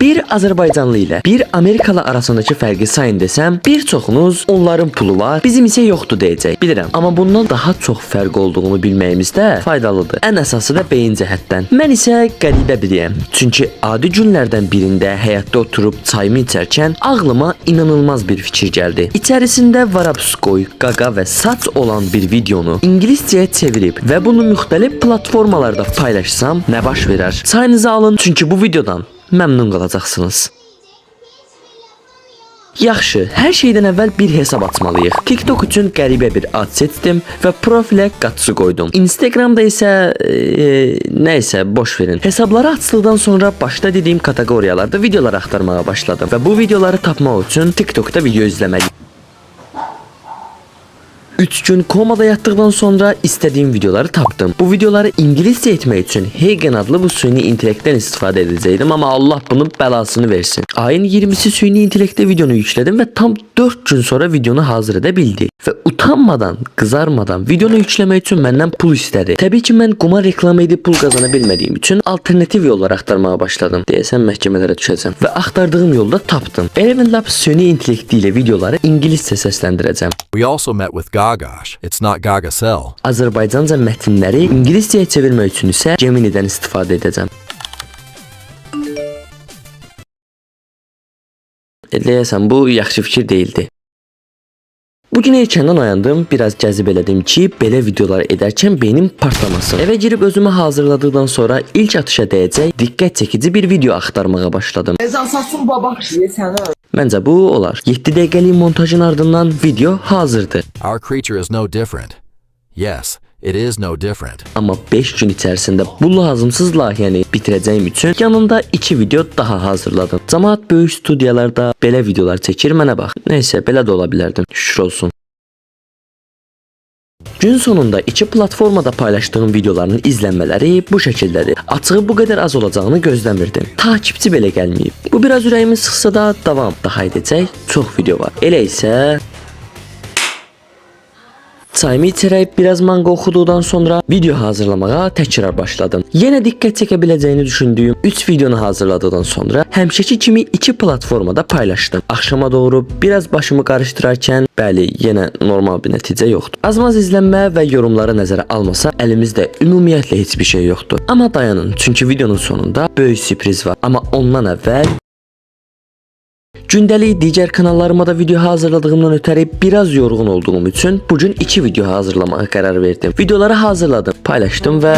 bir Azərbaycanlı ilə bir Amerikalı arasındakı fərqi sayın desəm, bir çoxunuz onların pulu var, bizim isə yoxdur deyəcək. Bilirəm, amma bundan daha çox fərq olduğunu bilməyimiz də faydalıdır. Ən əsası da beyin cəhətdən. Mən isə qəribə biriyəm. Çünki adi günlərdən birində həyatda oturub çayımı içərkən ağlıma inanılmaz bir fikir gəldi. İçərisində Varabskoy, Qaqa və saç olan bir videonu ingiliscəyə çevirib və bunu müxtəlif platformalarda paylaşsam nə baş verər? Çayınızı alın, çünki bu videodan məmnun qalacaqsınız. Yaxşı, hər şeydən əvvəl bir hesab açmalıyıq. TikTok üçün qəribə bir ad seçdim və profilə qatışı qoydum. Instagramda isə nəysə boş verin. Hesabları açdıqdan sonra başda dediyim kateqoriyalarda videolar axtarmağa başladım və bu videoları tapmaq üçün TikTokda video izləməliyim. 3 gün komada yatdıqdan sonra istədiyim videoları tapdım. Bu videoları ingiliscə etmək üçün Hagen adlı bu süni intellektdən istifadə edəcəydim, amma Allah bunun bəlasını versin. Ayın 20'si süni intellektə videonu yüklədim və tam 4 gün sonra videonu hazır edə bildi. Və utanmadan, qızarmadan videonu yükləmək üçün məndən pul istədi. Təbii ki, mən qumar reklamı edib pul qazana bilmədiyim üçün alternativ yollar axtarmağa başladım. Deyəsən məhkəmələrə düşəcəm. Və axtardığım yolda tapdım. Elementlab süni intellekti ilə videoları ingiliscə səsləndirəcəm. We also met with Gagash. It's not Gaga Cell. Azərbaycanca mətnləri ingiliscəyə çevirmək üçün isə Gemini'dən istifadə edəcəm. Deyəsən, bu yaxşı fikir değildi. Bugün erkenden oyandım, biraz cəzib elədim ki, belə videolar edərkən beynim partlamasın. Eve girib özümü hazırladıktan sonra ilk atışa dəyəcək diqqət çəkici bir video axtarmağa başladım. Ezansasın baba səni. Məncə bu olar. 7 dəqiqəlik montajın ardından video hazırdır. Our creature is no different. Yes, it is no different. Amma 5 gün içərisində bu lazımsız layihəni bitirəcəyim üçün yanında 2 video daha hazırladım. Cəmaət böyük studiyalarda belə videolar çəkir, mənə bax. Nəysə, belə də ola bilərdim. Şükür olsun. Gün sonunda 2 platformada paylaşdığım videoların izlənmələri bu şəkildədir. Açığı bu qədər az olacağını gözləmirdim. Takipçi belə gəlməyib. Bu biraz ürəyimi sıxsa da davam daha edəcək. Çox video var. Elə isə çayımı içərək biraz manga oxuduqdan sonra video hazırlamağa təkrar başladım. Yenə diqqət çəkə biləcəyini düşündüyüm 3 videonu hazırladıqdan sonra həmişəki kimi 2 platformada paylaşdım. Axşama doğru biraz başımı qarışdırarkən, bəli, yenə normal bir nəticə yoxdur. Az-maz izlənmə və yorumları nəzərə almasa, əlimizdə ümumiyyətlə heç bir şey yoxdur. Amma dayanın, çünki videonun sonunda böyük sürpriz var. Amma ondan əvvəl gündəlik digər kanallarıma da video hazırladığımdan ötəri biraz yorğun olduğum üçün bugün 2 video hazırlamağa qərar verdim. Videoları hazırladım, paylaşdım və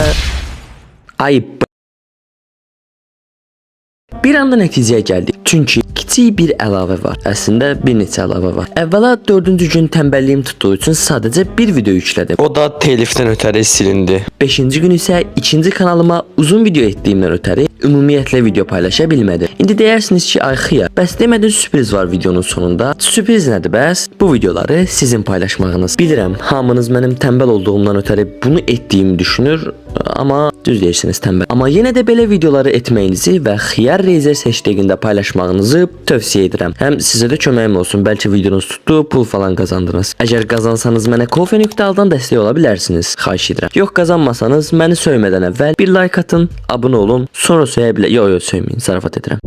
bir anda nəticəyə gəldik. Çünki kiçik bir əlavə var. Əslində bir neçə əlavə var. Əvvəla 4-cü gün tənbəlliyim tutduğu üçün sadəcə bir video yüklədim. O da telifdən ötəri silindi. 5-ci gün isə ikinci kanalıma uzun video etdiyimdən ötəri ümumiyyətlə video paylaşa bilmədim. İndi deyirsiniz ki, ay xıya, bəs demədin sürpriz var videonun sonunda. Sürpriz nədir bəs? Bu videoları sizin paylaşmağınız. Bilirəm, hamınız mənim tənbəl olduğumdan ötəri bunu etdiyimi düşünür, amma düz deyirsiniz, tənbəl. Amma yenə də belə videoları etməyinizi və Xiyar Razer hashtagində paylaşmağınızı tövsiyə edirəm. Həm sizə də köməyim olsun, bəlkə videonuz tutdu, pul falan qazandınız. Əgər qazansanız mənə Ko-fi.aldan dəstək ola bilərsiniz, xahiş edirəm. Yox, qazanmasanız məni söymədən əvvəl bir like atın, abunə olun, sonra söylə bilə. Yox, söyməyin, zarafat edirəm.